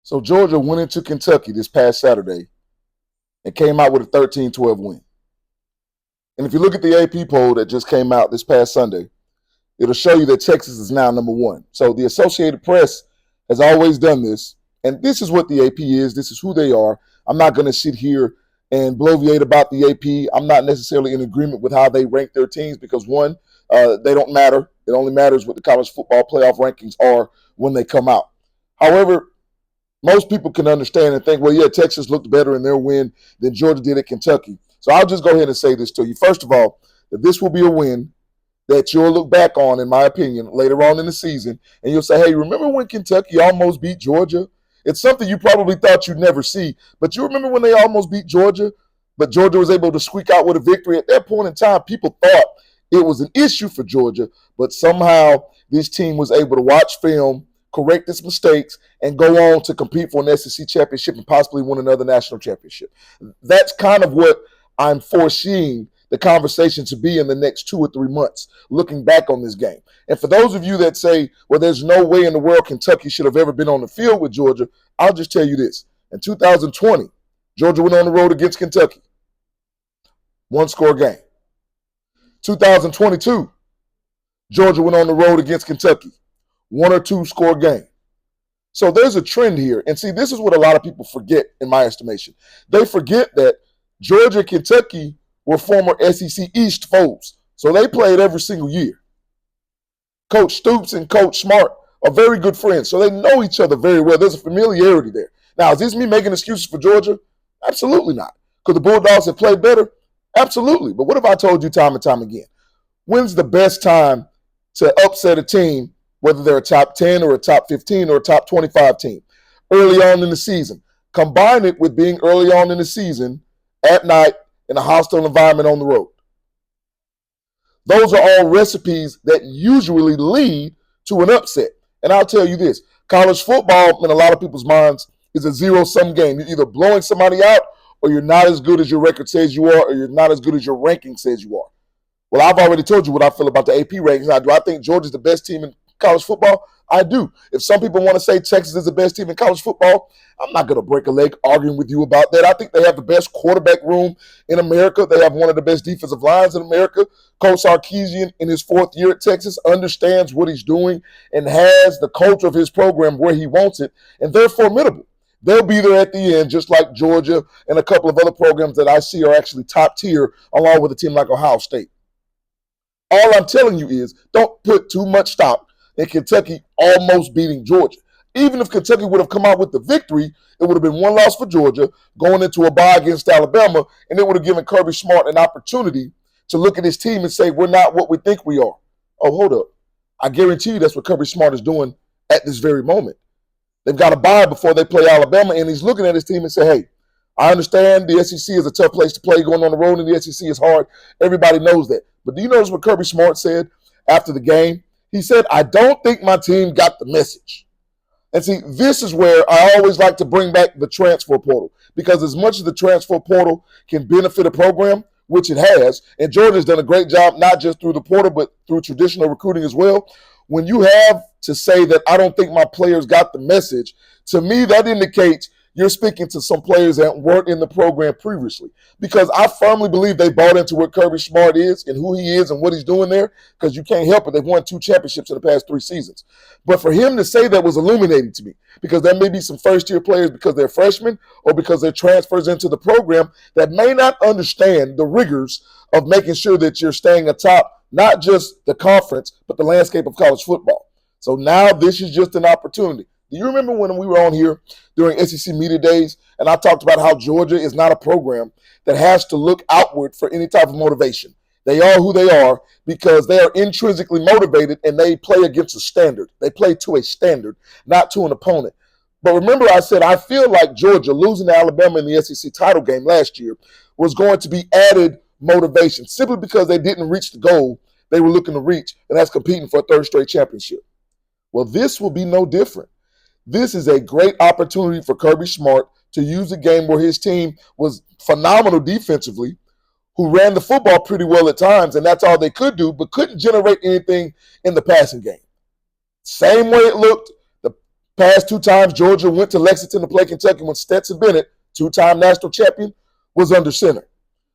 So Georgia went into Kentucky this past Saturday and came out with a 13-12 win. And if you look at the AP poll that just came out this past Sunday, it'll show you that Texas is now number one. So the Associated Press has always done this, and this is what the AP is. This is who they are. I'm not going to sit here and bloviate about the AP. I'm not necessarily in agreement with how they rank their teams because, one, they don't matter. It only matters what the college football playoff rankings are when they come out. However, most people can understand and think, well, yeah, Texas looked better in their win than Georgia did at Kentucky. So I'll just go ahead and say this to you. First of all, that this will be a win that you'll look back on, in my opinion, later on in the season, and you'll say, hey, remember when Kentucky almost beat Georgia? It's something you probably thought you'd never see, but you remember when they almost beat Georgia, but Georgia was able to squeak out with a victory? At that point in time, people thought it was an issue for Georgia, but somehow this team was able to watch film, correct its mistakes, and go on to compete for an SEC championship and possibly win another national championship. That's kind of what I'm foreseeing the conversation to be in the next 2 or 3 months, looking back on this game. And for those of you that say, well, there's no way in the world Kentucky should have ever been on the field with Georgia, I'll just tell you this. In 2020, Georgia went on the road against Kentucky. 1-score game. 2022, Georgia went on the road against Kentucky. 1 or 2-score game. So there's a trend here. And see, this is what a lot of people forget, in my estimation. They forget that Georgia and Kentucky were former SEC East foes. So they played every single year. Coach Stoops and Coach Smart are very good friends. So they know each other very well. There's a familiarity there. Now, is this me making excuses for Georgia? Absolutely not. Could the Bulldogs have played better? Absolutely. But what have I told you time and time again? When's the best time to upset a team, whether they're a top 10 or a top 15 or a top 25 team? Early on in the season. Combine it with being early on in the season at night in a hostile environment on the road. Those are all recipes that usually lead to an upset. And I'll tell you this, college football, in a lot of people's minds, is a zero-sum game. You're either blowing somebody out or you're not as good as your record says you are or you're not as good as your ranking says you are. Well, I've already told you what I feel about the AP rankings. Now, do I think Georgia's the best team in college football? I do. If some people want to say Texas is the best team in college football, I'm not going to break a leg arguing with you about that. I think they have the best quarterback room in America. They have one of the best defensive lines in America. Coach Sarkisian, in his 4th year at Texas, understands what he's doing and has the culture of his program where he wants it, and they're formidable. They'll be there at the end, just like Georgia and a couple of other programs that I see are actually top tier, along with a team like Ohio State. All I'm telling you is don't put too much stock in Kentucky almost beating Georgia. Even if Kentucky would have come out with the victory, it would have been 1 loss for Georgia going into a bye against Alabama, and it would have given Kirby Smart an opportunity to look at his team and say, we're not what we think we are. Oh, hold up. I guarantee you that's what Kirby Smart is doing at this very moment. They've got a bye before they play Alabama, and he's looking at his team and say, hey, I understand the SEC is a tough place to play. Going on the road in the SEC is hard. Everybody knows that. But do you notice what Kirby Smart said after the game? He said, I don't think my team got the message. And see, this is where I always like to bring back the transfer portal, because as much as the transfer portal can benefit a program, which it has, and Georgia's done a great job, not just through the portal, but through traditional recruiting as well. When you have to say that I don't think my players got the message, to me, that indicates you're speaking to some players that weren't in the program previously, because I firmly believe they bought into what Kirby Smart is and who he is and what he's doing there, because you can't help it. They've won 2 championships in the past 3 seasons. But for him to say that was illuminating to me, because there may be some first-year players because they're freshmen or because they're transfers into the program that may not understand the rigors of making sure that you're staying atop not just the conference, but the landscape of college football. So now this is just an opportunity. Do you remember when we were on here during SEC Media Days and I talked about how Georgia is not a program that has to look outward for any type of motivation? They are who they are because they are intrinsically motivated and they play against a standard. They play to a standard, not to an opponent. But remember I said I feel like Georgia losing to Alabama in the SEC title game last year was going to be added motivation simply because they didn't reach the goal they were looking to reach, and that's competing for a 3rd straight championship. Well, this will be no different. This is a great opportunity for Kirby Smart to use a game where his team was phenomenal defensively, who ran the football pretty well at times, and that's all they could do, but couldn't generate anything in the passing game. Same way it looked the Past 2 times Georgia went to Lexington to play Kentucky when Stetson Bennett, 2-time national champion, was under center.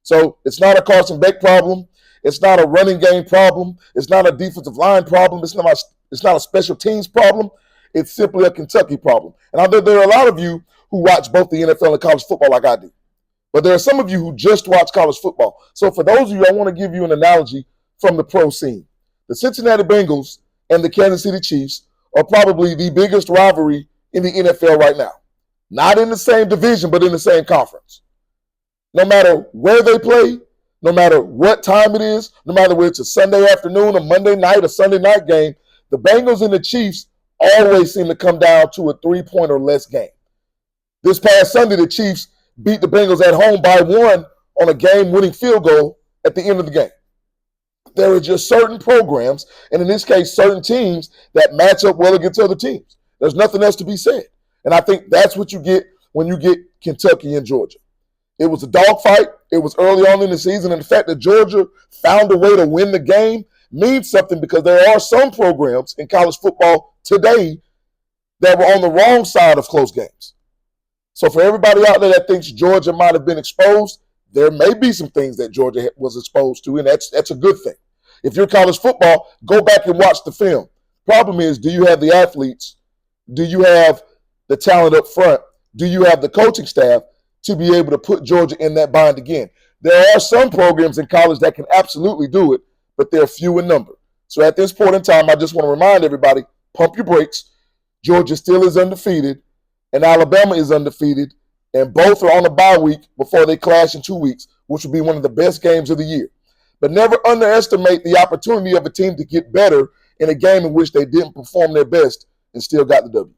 So it's not a Carson Beck problem. It's not a running game problem. It's not a defensive line problem. It's not a special teams problem. It's simply a Kentucky problem. And I know there are a lot of you who watch both the NFL and college football like I do. But there are some of you who just watch college football. So for those of you, I want to give you an analogy from the pro scene. The Cincinnati Bengals and the Kansas City Chiefs are probably the biggest rivalry in the NFL right now. Not in the same division, but in the same conference. No matter where they play, no matter what time it is, no matter whether it's a Sunday afternoon, a Monday night, a Sunday night game, the Bengals and the Chiefs always seem to come down to a 3-point or less game. This past Sunday, the Chiefs beat the Bengals at home by 1 on a game-winning field goal at the end of the game. There are just certain programs, and in this case, certain teams that match up well against other teams. There's nothing else to be said. And I think that's what you get when you get Kentucky and Georgia. It was a dogfight. It was early on in the season, and the fact that Georgia found a way to win the game means something because there are some programs in college football today that were on the wrong side of close games. So for everybody out there that thinks Georgia might have been exposed, there may be some things that Georgia was exposed to, and that's a good thing. If you're college football, go back and watch the film. Problem is, do you have the athletes? Do you have the talent up front? Do you have the coaching staff to be able to put Georgia in that bind again? There are some programs in college that can absolutely do it, but they're few in number. So at this point in time, I just want to remind everybody, pump your brakes. Georgia still is undefeated, and Alabama is undefeated, and both are on a bye week before they clash in 2 weeks, which will be one of the best games of the year. But never underestimate the opportunity of a team to get better in a game in which they didn't perform their best and still got the W.